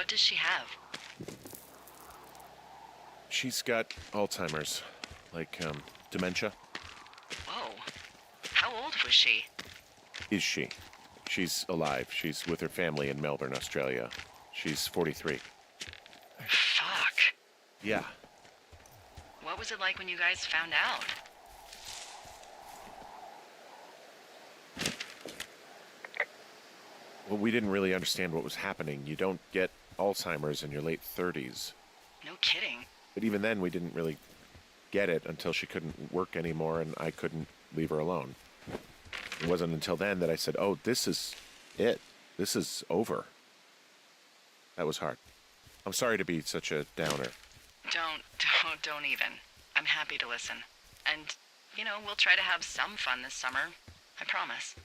What does she have? She's got Alzheimer's, like, dementia. Whoa. How old was she? Is she? She's alive. She's with her family in Melbourne, Australia. She's 43. Fuck. Yeah. What was it like when you guys found out? Well, we didn't really understand what was happening. You don't get Alzheimer's in your late 30s. No kidding. But even then, we didn't really get it until she couldn't work anymore and I couldn't leave her alone. It wasn't until then that I said, oh, this is it. This is over. That was hard. I'm sorry to be such a downer. Don't even. I'm happy to listen. And, we'll try to have some fun this summer. I promise.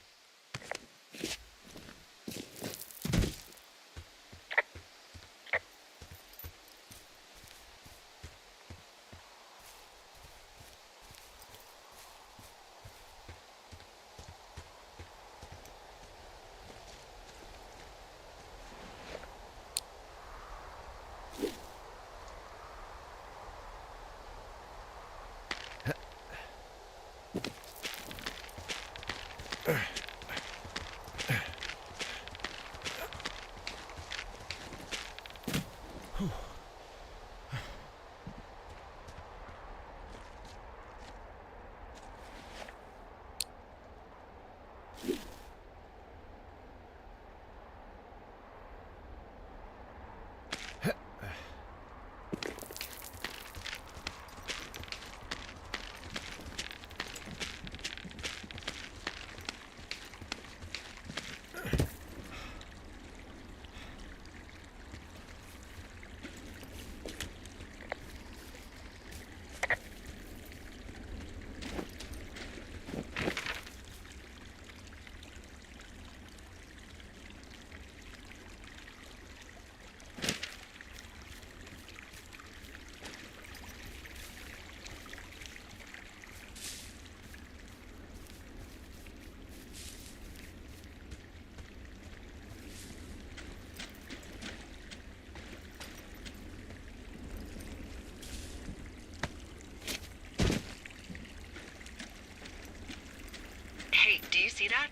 Hey, do you see that?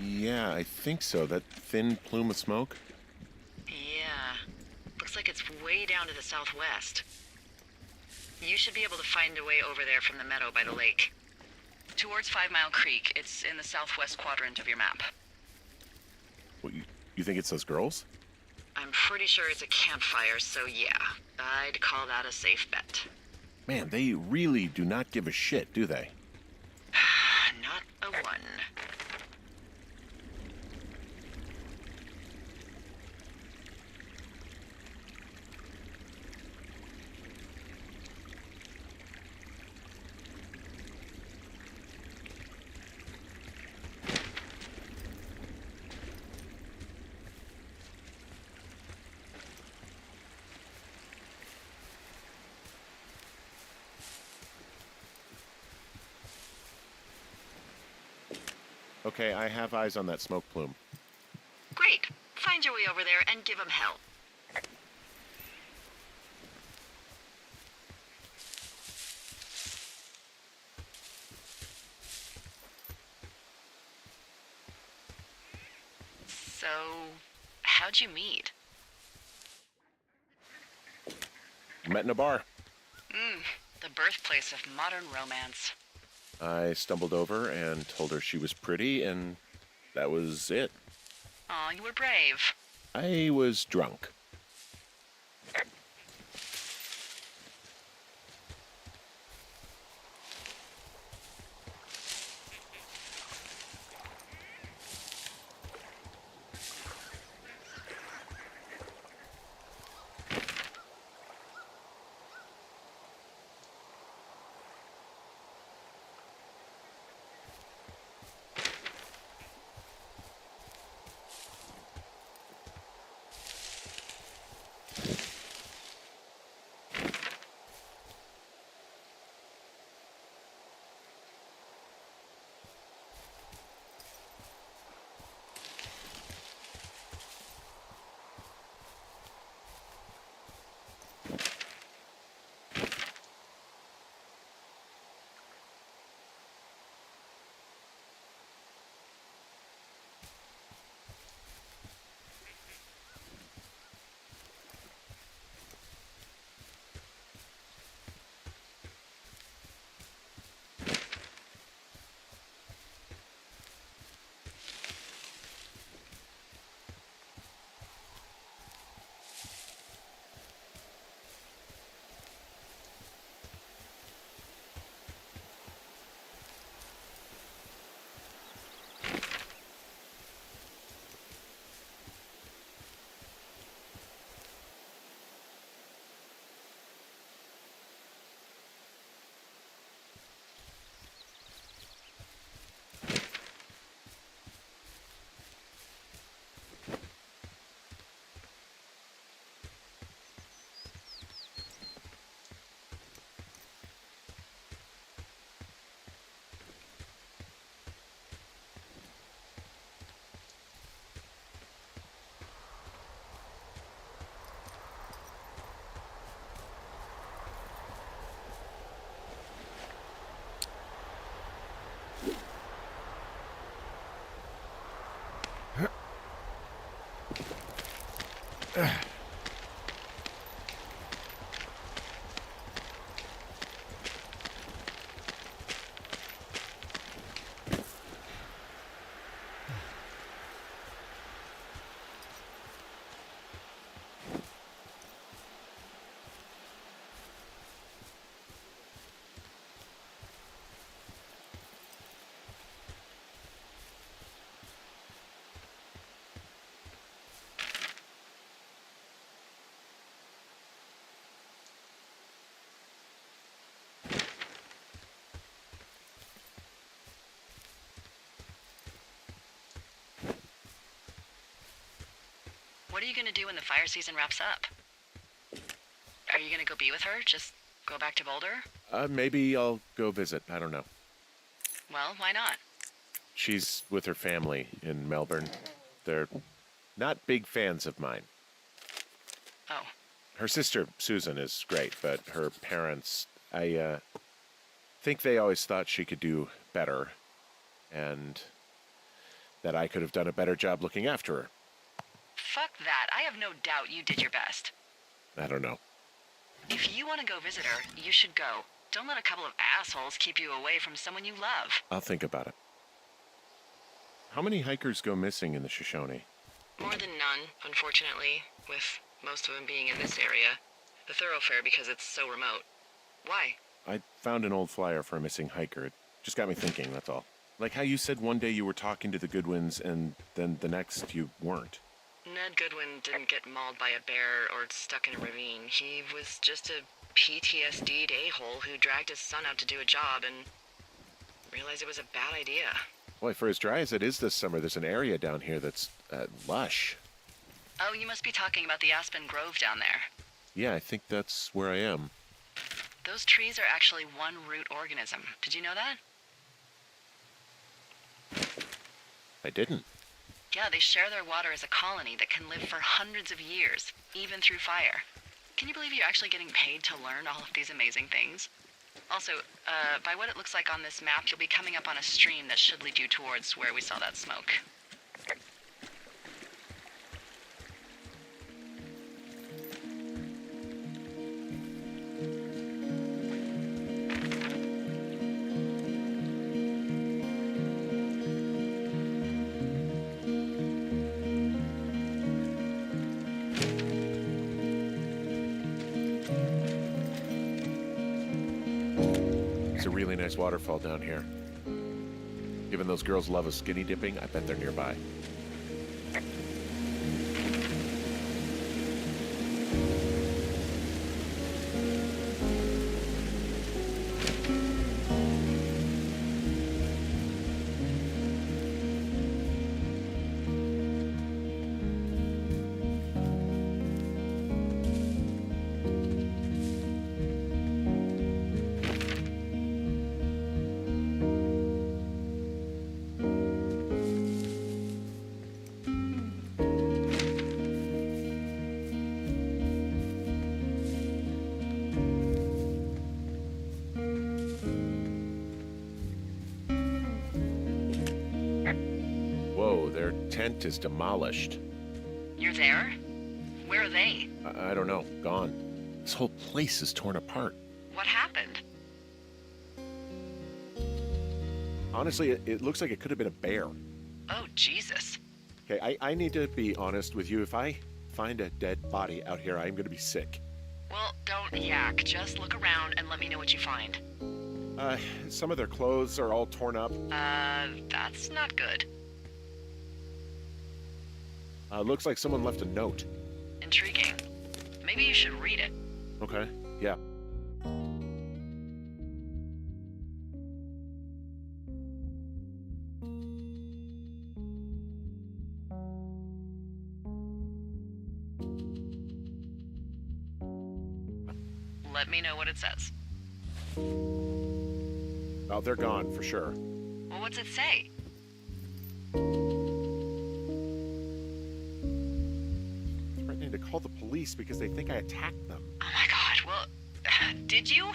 Yeah, I think so. That thin plume of smoke? Yeah. Looks like it's way down to the southwest. You should be able to find a way over there from the meadow by the lake. Towards 5 Mile Creek. It's in the southwest quadrant of your map. What, you think it's those girls? I'm pretty sure it's a campfire, so yeah. I'd call that a safe bet. Man, they really do not give a shit, do they? Not a one. Okay, I have eyes on that smoke plume. Great. Find your way over there and give him hell. So, how'd you meet? Met in a bar. The birthplace of modern romance. I stumbled over and told her she was pretty, and that was it. Aw, you were brave. I was drunk. What are you gonna do when the fire season wraps up? Are you gonna go be with her? Just go back to Boulder? Maybe I'll go visit. I don't know. Well, why not? She's with her family in Melbourne. They're not big fans of mine. Oh, Her sister, Susan, is great, but her parents, I think they always thought she could do better, and that I could have done a better job looking after her. fuck that. I have no doubt you did your best. I don't know. If you want to go visit her, you should go. Don't let a couple of assholes keep you away from someone you love. I'll think about it. How many hikers go missing in the Shoshone? More than none, unfortunately, with most of them being in this area. The thoroughfare because it's so remote. Why? I found an old flyer for a missing hiker. It just got me thinking, that's all. Like how you said one day you were talking to the Goodwins and then the next you weren't. Ned Goodwin didn't get mauled by a bear or stuck in a ravine. He was just a PTSD'd a-hole who dragged his son out to do a job and realized it was a bad idea. Boy, for as dry as it is this summer, there's an area down here that's lush. Oh, you must be talking about the Aspen Grove down there. Yeah, I think that's where I am. Those trees are actually one root organism. Did you know that? I didn't. Yeah, they share their water as a colony that can live for hundreds of years, even through fire. Can you believe you're actually getting paid to learn all of these amazing things? Also, by what it looks like on this map, you'll be coming up on a stream that should lead you towards where we saw that smoke. It's a really nice waterfall down here. Given those girls love a skinny dipping, I bet they're nearby. Whoa, their tent is demolished. You're there? Where are they? I don't know, gone. This whole place is torn apart. What happened? Honestly, it looks like it could have been a bear. Oh, Jesus. Okay, I need to be honest with you. If I find a dead body out here, I'm gonna be sick. Well, don't yak. Just look around and let me know what you find. Some of their clothes are all torn up. That's not good. Looks like someone left a note. Intriguing. Maybe you should read it. Okay, yeah. Let me know what it says. Oh, they're gone for sure. Well, what's it say? Threatening to call the police because they think I attacked them. Oh my god, well, did you?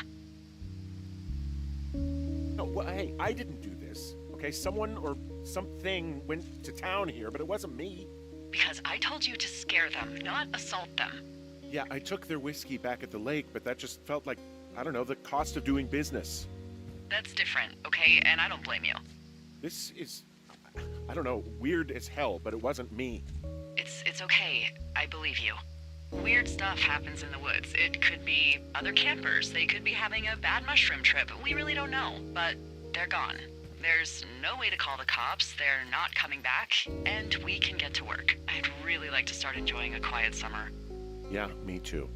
No, well, hey, I didn't do this. Okay, someone or something went to town here, but it wasn't me. Because I told you to scare them, not assault them. Yeah, I took their whiskey back at the lake, but that just felt like, I don't know, the cost of doing business. That's different, okay? And I don't blame you. This is, I don't know, weird as hell, but it wasn't me. It's okay. I believe you. Weird stuff happens in the woods. It could be other campers. They could be having a bad mushroom trip. We really don't know, but they're gone. There's no way to call the cops. They're not coming back, and we can get to work. I'd really like to start enjoying a quiet summer. Yeah, me too.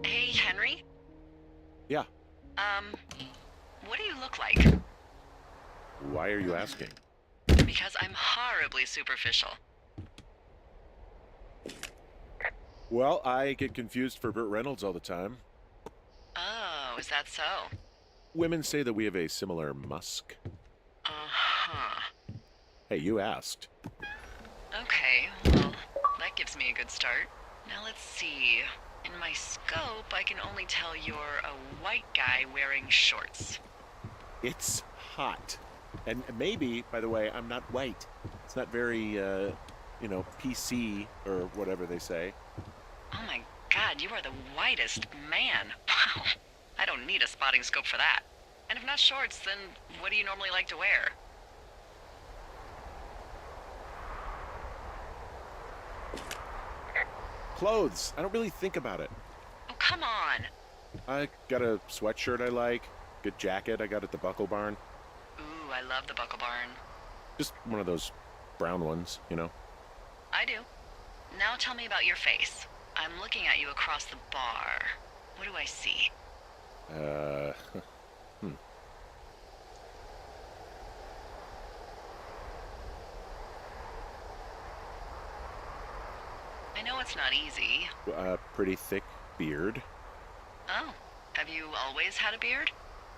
Hey, Henry? Yeah. What do you look like? Why are you asking? Because I'm horribly superficial. Well, I get confused for Burt Reynolds all the time. Oh, is that so? Women say that we have a similar musk. Uh-huh. Hey, you asked. Okay, well, that gives me a good start. Now let's see. In my scope, I can only tell you're a white guy wearing shorts. It's hot. And maybe, by the way, I'm not white. It's not very, PC or whatever they say. Oh my god, you are the whitest man. Wow. I don't need a spotting scope for that. And if not shorts, then what do you normally like to wear? Clothes. I don't really think about it. Oh, come on. I got a sweatshirt I like. Good jacket I got at the Buckle Barn. Ooh, I love the Buckle Barn. Just one of those brown ones, you know? I do. Now tell me about your face. I'm looking at you across the bar. What do I see? I know it's not easy. Pretty thick beard. Oh, have you always had a beard?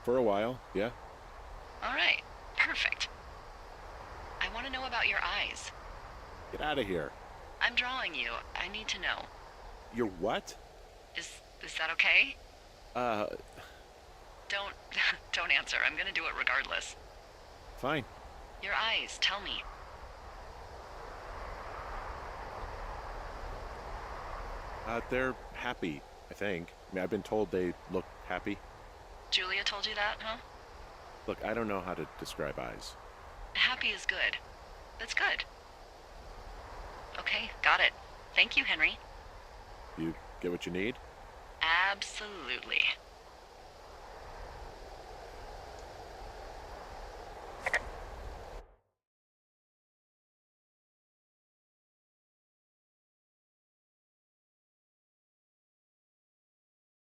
For a while, yeah. All right, perfect. I want to know about your eyes. Get out of here. I'm drawing you. I need to know. You're what? Is that okay? Uh, Don't don't answer. I'm gonna do it regardless. fine. Your eyes, tell me. They're happy, I think. I mean, I've been told they look happy. Julia told you that, huh? Look, I don't know how to describe eyes. Happy is good. That's good. Okay, got it. Thank you, Henry. You get what you need? Absolutely.